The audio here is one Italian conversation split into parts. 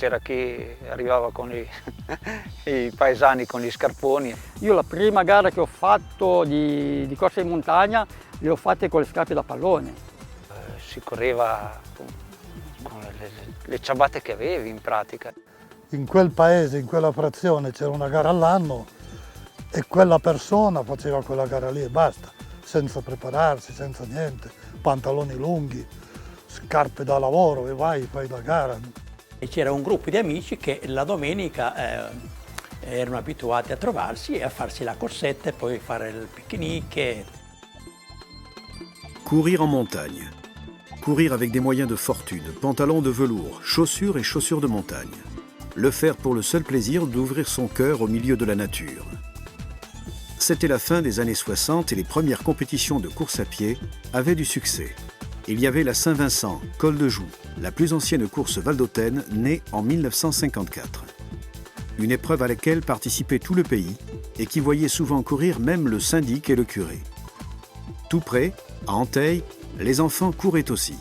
c'era chi arrivava con i paesani con gli scarponi. Io la prima gara che ho fatto di corsa in montagna le ho fatte con le scarpe da pallone. Si correva con le ciabatte che avevi in pratica. In quel paese, in quella frazione c'era una gara all'anno e quella persona faceva quella gara lì e basta, senza prepararsi, senza niente, pantaloni lunghi, scarpe da lavoro e vai, fai la gara. E c'era un gruppo di amici che la domenica erano abituati a trovarsi e a farsi la corsetta e poi fare il pique-nique. Courir en montagne. Courir avec des moyens de fortune, pantalons de velours, chaussures et chaussures de montagne. Le faire pour le seul plaisir d'ouvrir son cœur au milieu de la nature. C'était la fin des années 60 et les premières compétitions de course à pied avaient du succès. Il y avait la Saint-Vincent, Col de Joux, la plus ancienne course valdôtaine née en 1954. Une épreuve à laquelle participait tout le pays et qui voyait souvent courir même le syndic et le curé. Tout près, à Antheil, les enfants couraient aussi.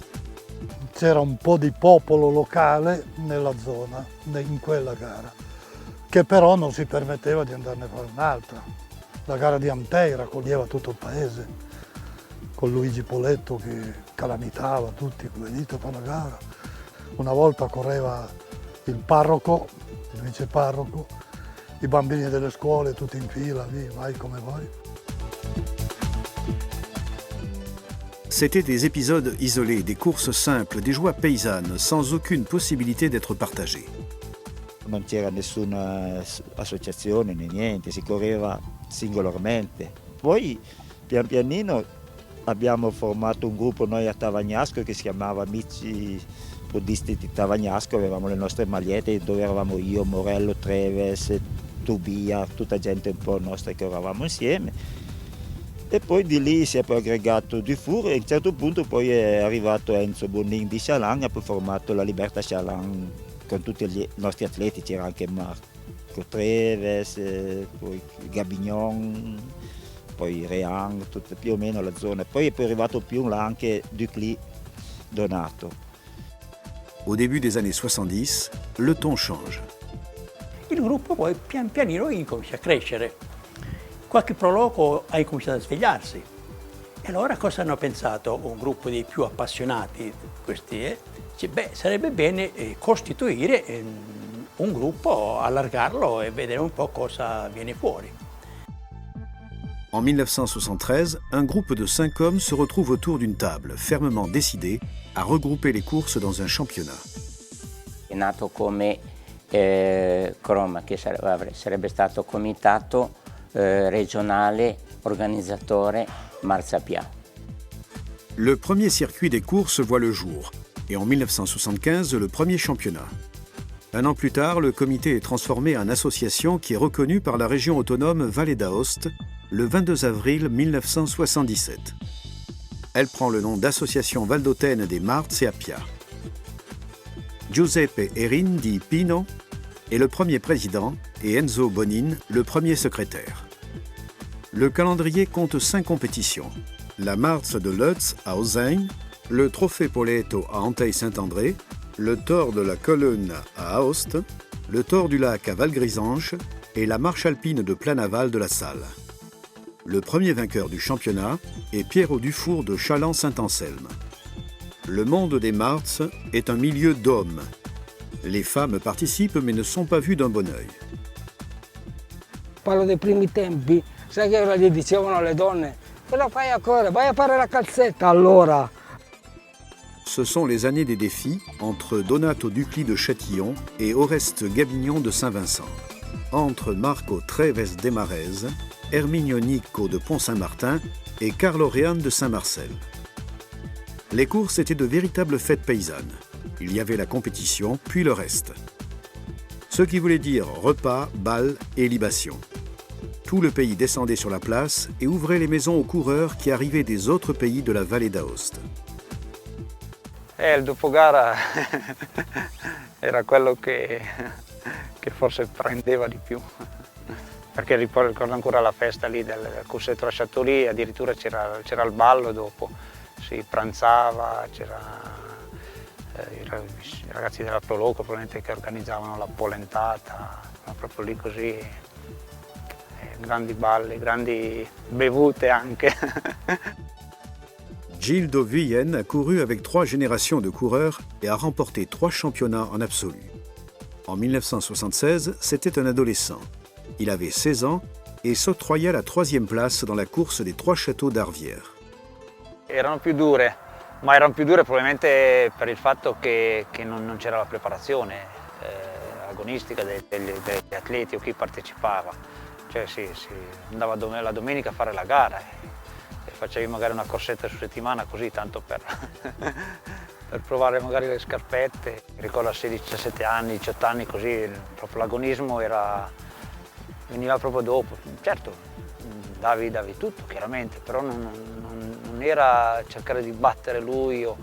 C'era un po' di popolo locale nella zona, in quella gara, che però non si permetteva di andarne a fare un'altra. La gara di Antheil raccoglieva tutto il paese, con Luigi Poletto che calamitava tutti, venite a fare la gara. Una volta correva il parroco, il viceparroco, i bambini delle scuole tutti in fila, lì, vai come vuoi. C'étaient des épisodes isolés, des courses simples, des joies paysannes, sans aucune possibilité d'être partagées. Non c'era nessuna associazione né niente, si correva singolarmente. Poi pian pianino abbiamo formato un gruppo noi a Tavagnasco che si chiamava Amici Podisti di Tavagnasco, avevamo le nostre magliette dove eravamo io, Morello, Treves, Tubia, tutta gente un po' nostra che eravamo insieme. E poi di lì si è poi aggregato Dufour e a un certo punto poi è arrivato Enzo Bonin di Chaland e ha poi formato la Libertà Chaland con tutti i nostri atleti, c'era anche Marco Treves, poi Gabignon, poi Reang, tutta più o meno la zona. Poi è poi arrivato più in là anche Ducli Donato. Au début des années 70, le ton change. Il gruppo poi pian pianino incomincia a crescere. Qualche proloco ha incominciato a svegliarsi. E allora cosa hanno pensato un gruppo dei più appassionati, questi? Dice, beh, sarebbe bene costituire un gruppo, allargarlo e vedere un po' cosa viene fuori. En 1973, un groupe de 5 hommes se retrouve autour d'une table, fermement décidé à regrouper les courses dans un championnat. È nato come CROM, che sarebbe stato comitato régionale organisateur Marsapia. Le premier circuit des courses voit le jour, et en 1975, le premier championnat. Un an plus tard, le comité est transformé en association qui est reconnue par la région autonome Vallée d'Aoste le 22 avril 1977. Elle prend le nom d'Association Valdôtaine des Marts et Appia. Giuseppe Erin di Pino est le premier président et Enzo Bonin le premier secrétaire. Le calendrier compte 5 compétitions. La Martz de Lutz à Auxerre, le Trophée Poletto à Antheil-Saint-André, le Tour de la Colonne à Aoste, le Tour du Lac à Valgrisanche et la marche alpine de Planaval de la Salle. Le premier vainqueur du championnat est Pierrot Dufour de Chaland-Saint-Anselme. Le monde des Martz est un milieu d'hommes. Les femmes participent mais ne sont pas vues d'un bon œil. Parlo dei primi tempi, sai che ora gli dicevano alle donne, cosa fai a correre, vai a fare la calzetta allora. Ce sont les années des défis entre Donato Ducli de Châtillon et Oreste Gabignon de Saint-Vincent, entre Marco Treves Desmarez, Herminio Nicco de Pont-Saint-Martin et Carlo Rean de Saint-Marcel. Les courses étaient de véritables fêtes paysannes. Il y avait la compétition, puis le reste. Ce qui voulait dire repas, bal et libation. Tout le pays descendait sur la place et ouvrait les maisons aux coureurs qui arrivaient des autres pays de la vallée d'Aoste. Il dopogara era quello che forse prendeva di più, perché ricordo ancora la festa lì del Corsetto Chateau, addirittura c'era il ballo dopo, si pranzava, I ragazzi della Proloco probabilmente che organizzavano la polentata, ma proprio lì così, grandi balli, grandi bevute anche. Gildo Vuyen a couru avec 3 générations de coureurs et a remporté 3 championnats en absolu. En 1976, c'était un adolescent. Il avait 16 ans et s'octroya la 3e place dans la course des 3 châteaux d'Arvière. Erano più dure, ma erano più dure probabilmente per il fatto che non c'era la preparazione agonistica degli atleti o chi partecipava. Cioè si andava la domenica a fare la gara e facevi magari una corsetta su settimana così, tanto per provare magari le scarpette. Ricordo a 16-17 anni, 18 anni così, proprio l'agonismo veniva proprio dopo. Certo, davi tutto chiaramente, però non era cercare di battere lui o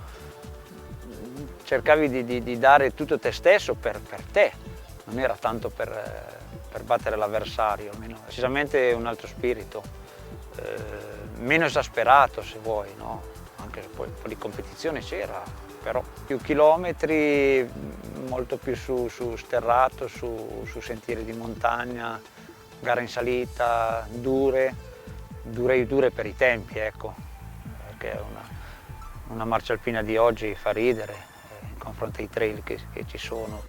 cercavi di dare tutto te stesso per te, non era tanto per battere l'avversario, almeno decisamente un altro spirito, meno esasperato se vuoi, no? Anche poi un po' di competizione c'era, però più chilometri, molto più su sterrato, su sentieri di montagna, gare in salita, dure per i tempi, ecco, perché una marcia alpina di oggi fa ridere in confronto ai trail che ci sono.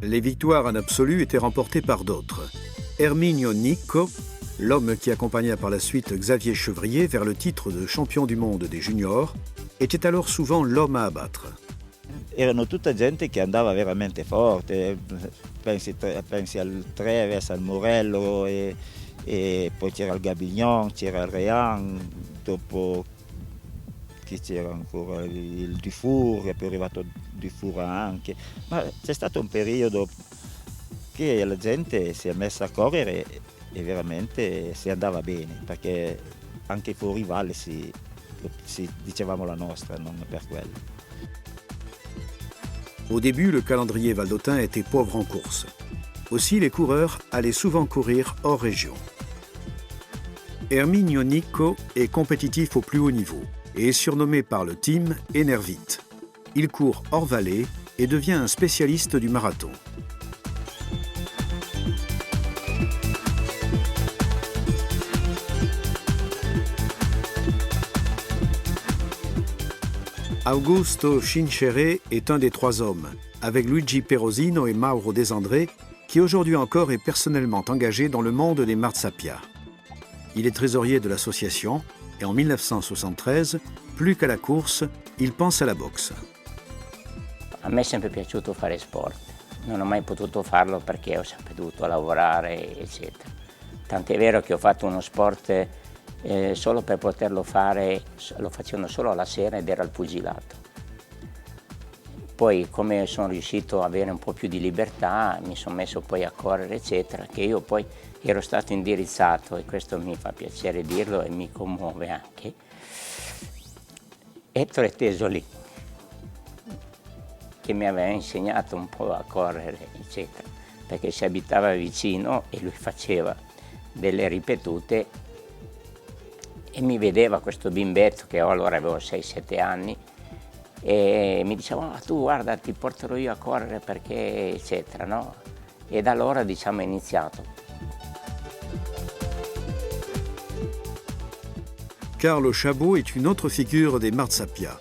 Les victoires en absolu étaient remportées par d'autres. Erminio Nicco, l'homme qui accompagna par la suite Xavier Chevrier vers le titre de champion du monde des juniors, était alors souvent l'homme à abattre. Erano tutta gente che andava veramente forte, pensi al Treves, al Morello e poi c'era il Gabignon, c'era il Rean, dopo chi c'era ancora, il Dufour, e poi è arrivato Dufour anche, ma c'è stato un periodo che la gente si è messa a correre e veramente si andava bene, perché anche fuori valle si dicevamo la nostra, non per quello. Au début, le calendrier valdotin était pauvre en course. Aussi, les coureurs allaient souvent courir hors région. Erminio Nicco est compétitif au plus haut niveau et est surnommé par le team Enervit. Il court hors vallée et devient un spécialiste du marathon. Augusto Cincere est un des 3 hommes, avec Luigi Perosino et Mauro Desandré, qui aujourd'hui encore est personnellement engagé dans le monde des marsapiats. Il est trésorier de l'association et en 1973, plus qu'à la course, il pense à la boxe. A me è sempre piaciuto fare sport, non ho mai potuto farlo perché ho sempre dovuto lavorare, eccetera. Tant'è vero che ho fatto uno sport solo per poterlo fare, lo facevano solo alla sera ed era il pugilato. Poi come sono riuscito ad avere un po' più di libertà, mi sono messo poi a correre, eccetera, che io poi ero stato indirizzato, e questo mi fa piacere dirlo e mi commuove anche, Ettore Tesoli, che mi aveva insegnato un po' a correre, eccetera, perché si abitava vicino e lui faceva delle ripetute e mi vedeva questo bimbetto che allora avevo 6-7 anni e mi diceva tu guarda ti porterò io a correre perché eccetera, no? E da allora diciamo è iniziato. Carlo Chabot est une autre figure des marsapiats.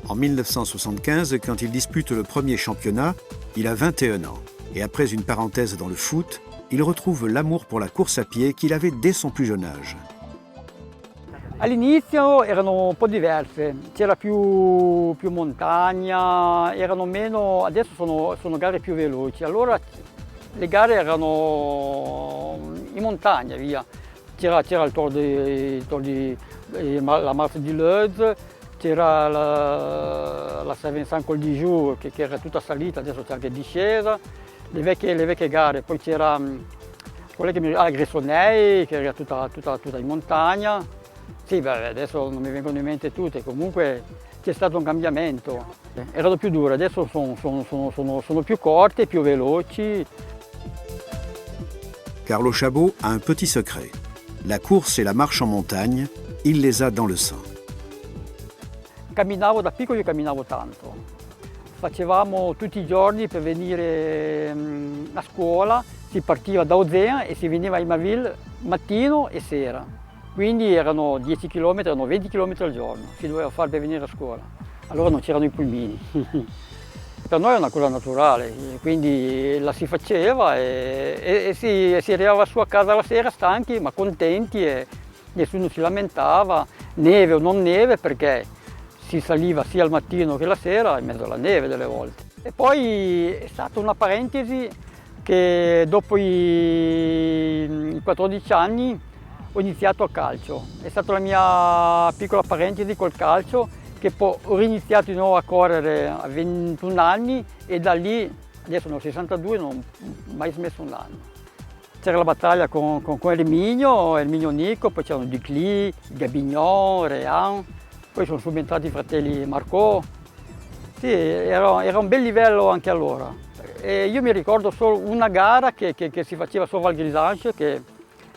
En 1975, quand il dispute le premier championnat, il a 21 ans. Et après une parenthèse dans le foot, il retrouve l'amour pour la course à pied qu'il avait dès son plus jeune âge. All'inizio erano un po' diverse, c'era più montagna, erano meno, adesso sono gare più veloci, allora le gare erano in montagna via, c'era il la Marche di Lodz, c'era la Saint-Vincent Col di Joux che era tutta salita, adesso c'è anche discesa, le vecchie gare, poi c'era quella che la Gressonei che era tutta in montagna. Sì, beh, adesso non mi vengono in mente tutte, comunque c'è stato un cambiamento. Erano più dure, adesso sono più corte, più veloci. Carlo Chabot a un petit secret. La course et la marche en montagne, il les a dans le sang. Camminavo da piccolo, io camminavo tanto. facevamo tutti i giorni per venire a scuola, si partiva da Auzin e si veniva a Imaville mattino e sera. Quindi erano 10 km, erano 20 km al giorno, si doveva fare per venire a scuola. Allora non c'erano i pulmini. Per noi è una cosa naturale, quindi la si faceva e si arrivava su a casa la sera stanchi ma contenti e nessuno si lamentava, neve o non neve, perché si saliva sia al mattino che la sera in mezzo alla neve delle volte. E poi è stata una parentesi che dopo i 14 anni ho iniziato a calcio. È stata la mia piccola parentesi col calcio, che poi ho riniziato di nuovo a correre a 21 anni e da lì, adesso ne ho 62, non ho mai smesso un anno. C'era la battaglia con Erminio Nico, poi c'erano Ducli, Gabignon, Rean, poi sono subentrati i fratelli Marco. Sì, era un bel livello anche allora. E io mi ricordo solo una gara che si faceva su Val Grisange, che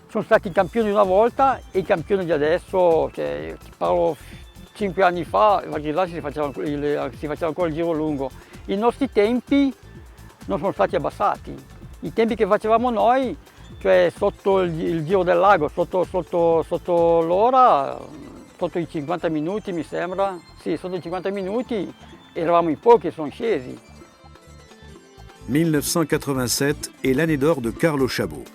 sono stati i campioni una volta e i campioni di adesso, cioè, parlo 5 anni fa, Val Grisange si faceva ancora il giro lungo. I nostri tempi non sono stati abbassati. I tempi che facevamo noi, cioè sotto il giro del lago, sotto l'ora, sotto i 50 minuti mi sembra, sì, sotto i 50 minuti eravamo in pochi e sono scesi. 1987 est l'année d'or de Carlo Chabot.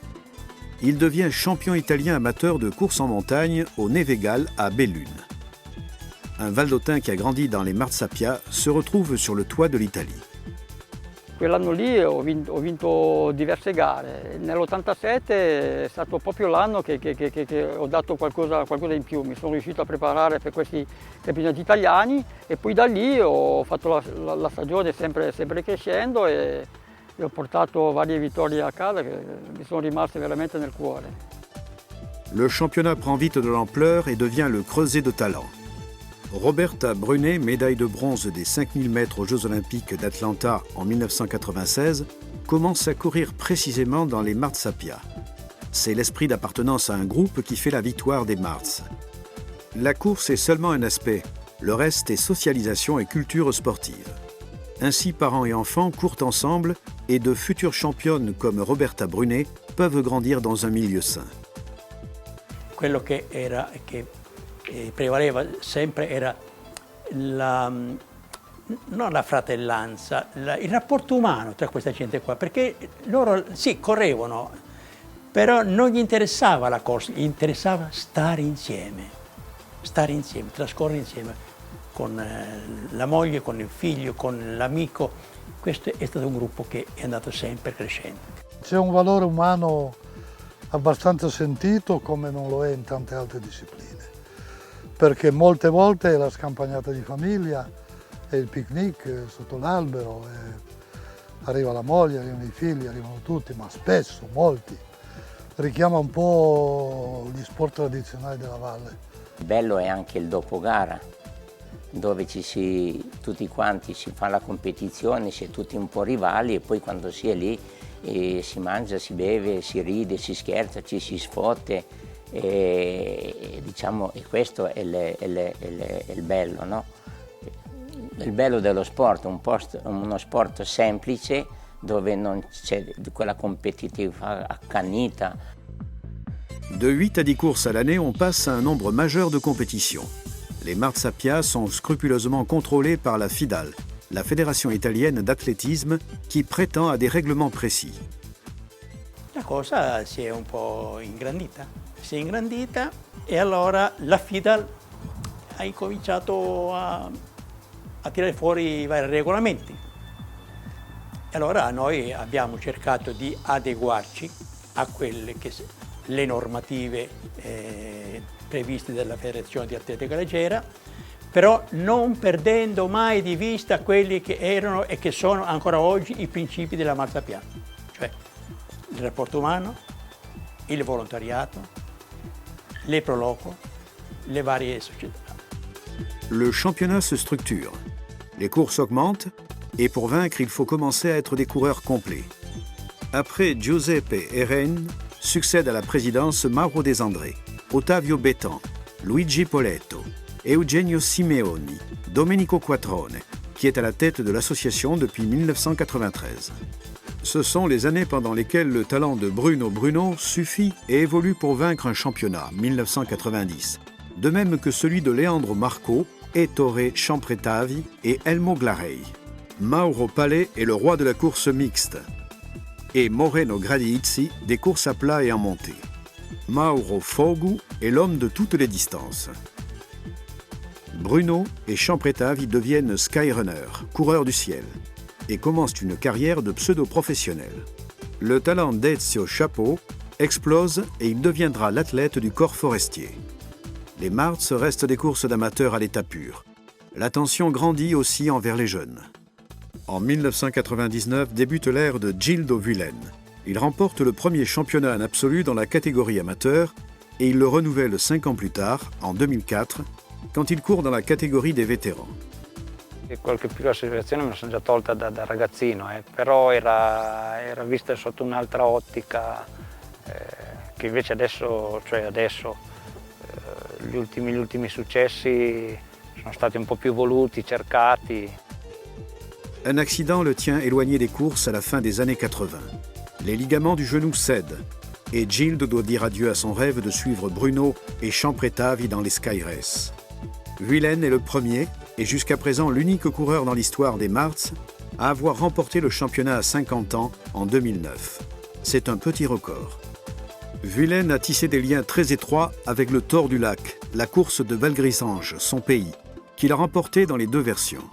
Il devient champion italien amateur de course en montagne au Nevegal à Bellune. Un Valdôtain qui a grandi dans les Marsapia se retrouve sur le toit de l'Italie. Quell'anno lì ho vinto diverse gare. Nell'87 è stato proprio l'anno che ho dato qualcosa in più. Mi sono riuscito a preparare per questi campionati italiani e poi da lì ho fatto la stagione sempre crescendo e ho portato varie vittorie a casa che mi sono rimaste veramente nel cuore. Le championnat prend vite de l'ampleur et devient le creuset de talent. Roberta Brunet, médaille de bronze des 5000 mètres aux Jeux Olympiques d'Atlanta en 1996, commence à courir précisément dans les Marsapia. C'est l'esprit d'appartenance à un groupe qui fait la victoire des Mars. La course est seulement un aspect, le reste est socialisation et culture sportive. Ainsi, parents et enfants courent ensemble et de futures championnes comme Roberta Brunet peuvent grandir dans un milieu sain. Quello che prevaleva sempre era non la fratellanza, il rapporto umano tra questa gente qua, perché loro sì, correvano, però non gli interessava la corsa, gli interessava stare insieme, trascorrere insieme con la moglie, con il figlio, con l'amico. Questo è stato un gruppo che è andato sempre crescendo. C'è un valore umano abbastanza sentito come non lo è in tante altre discipline, perché molte volte è la scampagnata di famiglia, è il picnic sotto l'albero, arriva la moglie, arrivano i figli, arrivano tutti, ma spesso, molti. Richiama un po' gli sport tradizionali della valle. Bello è anche il dopogara, dove tutti quanti si fa la competizione, si è tutti un po' rivali e poi quando si è lì si mangia, si beve, si ride, si scherza, ci si sfotte. E questo è il bello, no? Il bello dello sport, uno sport semplice dove non c'è quella competitività accanita. De 8 à 10 courses à l'année, on passe à un nombre majeur de compétitions. Les Marsapia sont scrupuleusement contrôlés par la FIDAL, la Fédération italienne d'athlétisme, qui prétend à des règlements précis. La cosa si è un po' ingrandita e allora la FIDAL ha incominciato a tirare fuori i vari regolamenti. E allora noi abbiamo cercato di adeguarci a quelle che le normative previste dalla Federazione di Atletica Leggera, però non perdendo mai di vista quelli che erano e che sono ancora oggi i principi della Marsapia, cioè il rapporto umano, il volontariato, les prolocos, les varie sociétés. Le championnat se structure. Les courses augmentent et pour vaincre, il faut commencer à être des coureurs complets. Après Giuseppe Eren, succède à la présidence Mauro De André, Ottavio Bettan, Luigi Poletto, Eugenio Simeoni, Domenico Quattrone, qui est à la tête de l'association depuis 1993. Ce sont les années pendant lesquelles le talent de Bruno Bruno suffit et évolue pour vaincre un championnat, 1990, de même que celui de Leandro Marco, Ettore Ciampretavi et Elmo Glarey. Mauro Palais est le roi de la course mixte et Moreno Gradiizzi des courses à plat et en montée. Mauro Fogu est l'homme de toutes les distances. Bruno et Ciampretavi deviennent Skyrunners, coureurs du ciel, et commencent une carrière de pseudo-professionnel. Le talent d'Ezio Chapeau explose et il deviendra l'athlète du corps forestier. Les Marts restent des courses d'amateurs à l'état pur. L'attention grandit aussi envers les jeunes. En 1999 débute l'ère de Gildo Vulen. Il remporte le premier championnat en absolu dans la catégorie amateur et il le renouvelle 5 ans plus tard, en 2004, quand il court dans la catégorie des vétérans. Qualche piccola situazione me la sono già tolta da ragazzino, però era vista sotto un'altra ottica che invece adesso, gli ultimi successi sono stati un po' più voluti, cercati. Un accident le tient éloigné des courses à la fin des années 80. Les ligaments du genou cèdent et Gildo doit dire adieu à son rêve de suivre Bruno et Ciampretavi dans les Sky Race. Vulen est le premier et jusqu'à présent l'unique coureur dans l'histoire des Marts à avoir remporté le championnat à 50 ans en 2009. C'est un petit record. Vulen a tissé des liens très étroits avec le Tour du Lac, la course de Valgrisange, son pays, qu'il a remporté dans les 2 versions.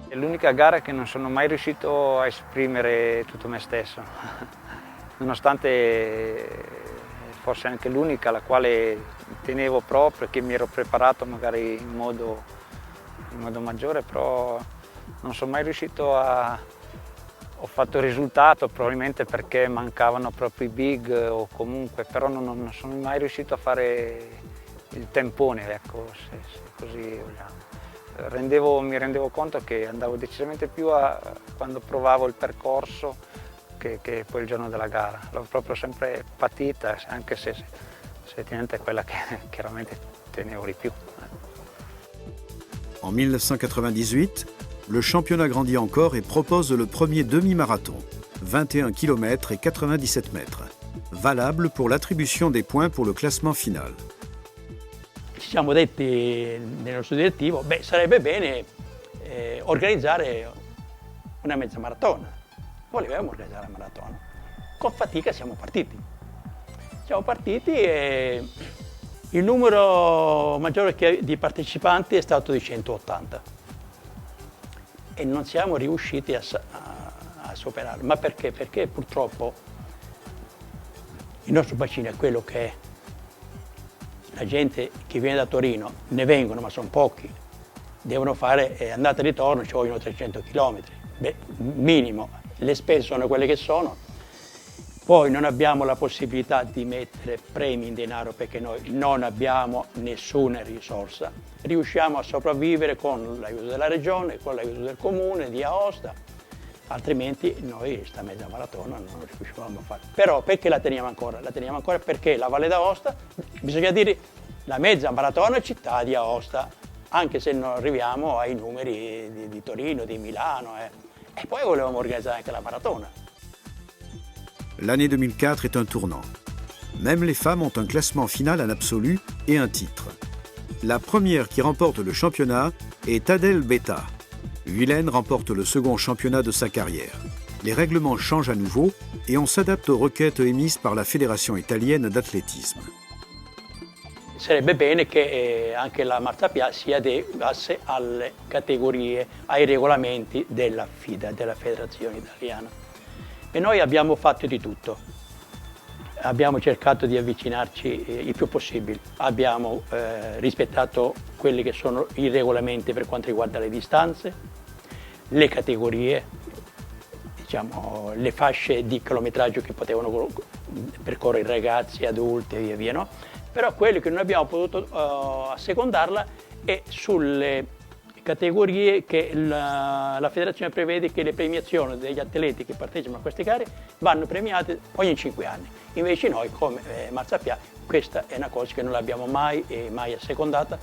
È l'unica gara che non sono mai riuscito a esprimere tutto me stesso, nonostante forse anche l'unica alla quale tenevo proprio, che mi ero preparato magari in modo maggiore, però non sono mai riuscito a... Ho fatto risultato probabilmente perché mancavano proprio i big o comunque, però non sono mai riuscito a fare il tempone, ecco, se così vogliamo. Mi rendevo conto che andavo decisamente più quando provavo il percorso che poi il giorno della gara. L'ho proprio sempre patita, anche se è quella che chiaramente tenevo di più. En 1998, le championnat grandit encore et propose le premier demi-marathon, 21 km et 97 mètres, valable pour l'attribution des points pour le classement final. Ci siamo detti nel nostro direttivo, sarebbe bene organizzare una mezza maratona. Volevamo organizzare la maratona. Con fatica siamo partiti. E il numero maggiore di partecipanti è stato di 180 e non siamo riusciti a superarlo. Ma perché? Perché purtroppo il nostro bacino è quello che è. La gente che viene da Torino, ne vengono ma sono pochi, devono fare andata e ritorno, ci vogliono 300 km, minimo, le spese sono quelle che sono. Poi non abbiamo la possibilità di mettere premi in denaro perché noi non abbiamo nessuna risorsa. Riusciamo a sopravvivere con l'aiuto della regione, con l'aiuto del comune di Aosta, altrimenti noi sta mezza maratona non riuscivamo a fare. Però perché la teniamo ancora? La teniamo ancora perché la Valle d'Aosta, bisogna dire la mezza maratona città di Aosta, anche se non arriviamo ai numeri di Torino, di Milano. E poi volevamo organizzare anche la maratona. L'année 2004 est un tournant. Même les femmes ont un classement final en absolu et un titre. La première qui remporte le championnat est Adel Beta. Vulen remporte le second championnat de sa carrière. Les règlements changent à nouveau et on s'adapte aux requêtes émises par la Fédération italienne d'athlétisme. Sarebbe bene che anche la marciapiede si adeguasse alle categorie, ai regolamenti della FIDA, della Federazione Italiana. E noi abbiamo fatto di tutto. Abbiamo cercato di avvicinarci il più possibile. Abbiamo rispettato quelli che sono i regolamenti per quanto riguarda le distanze, le categorie, diciamo, le fasce di chilometraggio che potevano percorrere ragazzi, adulti e via via, no? Però quello che non abbiamo potuto assecondarla è sulle categorie che la federazione prevede che le premiazioni degli atleti che partecipano a queste gare vanno premiate ogni 5 anni. Invece noi come marciapiede questa è una cosa che non l'abbiamo mai assecondata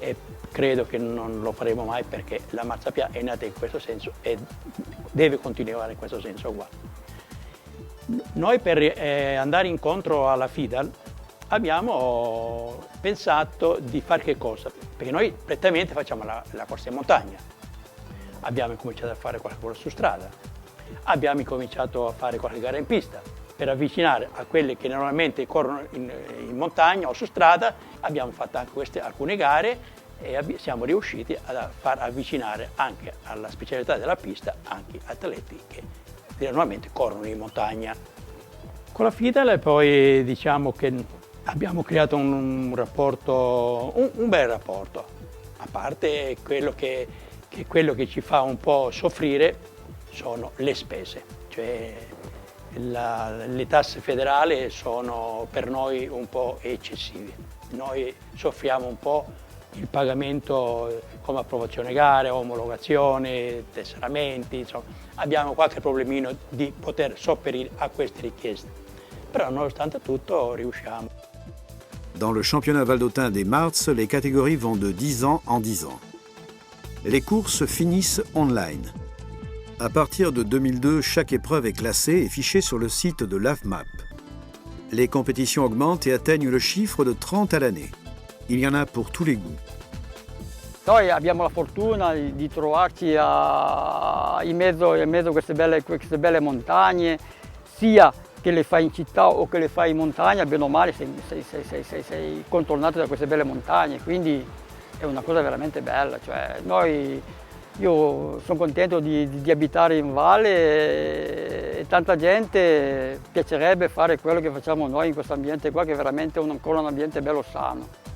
e credo che non lo faremo mai perché la marciapiede è nata in questo senso e deve continuare in questo senso qua. Noi per andare incontro alla FIDAL abbiamo pensato di fare che cosa? Perché noi prettamente facciamo la corsa in montagna, abbiamo cominciato a fare qualche cosa su strada, abbiamo cominciato a fare qualche gara in pista per avvicinare a quelli che normalmente corrono in montagna o su strada, abbiamo fatto anche alcune gare e siamo riusciti a far avvicinare anche alla specialità della pista anche atleti che normalmente corrono in montagna. Con la FIDAL poi diciamo che abbiamo creato un rapporto, un bel rapporto, a parte quello che ci fa un po' soffrire sono le spese, cioè le tasse federali sono per noi un po' eccessive. Noi soffriamo un po' il pagamento come approvazione gare, omologazione, tesseramenti, insomma, abbiamo qualche problemino di poter sopperire a queste richieste, però nonostante tutto riusciamo. Dans le championnat valdôtain des Marts, les catégories vont de 10 ans en 10 ans. Les courses finissent online. À partir de 2002, chaque épreuve est classée et fichée sur le site de l'AFMAP. Les compétitions augmentent et atteignent le chiffre de 30 à l'année. Il y en a pour tous les goûts. Noi abbiamo la fortuna di trovarci in mezzo a queste belle montagne, sia che le fai in città o che le fai in montagna, bene o male sei contornato da queste belle montagne, quindi è una cosa veramente bella. Cioè, io sono contento di abitare in valle e tanta gente piacerebbe fare quello che facciamo noi in questo ambiente qua, che è veramente ancora un ambiente bello sano.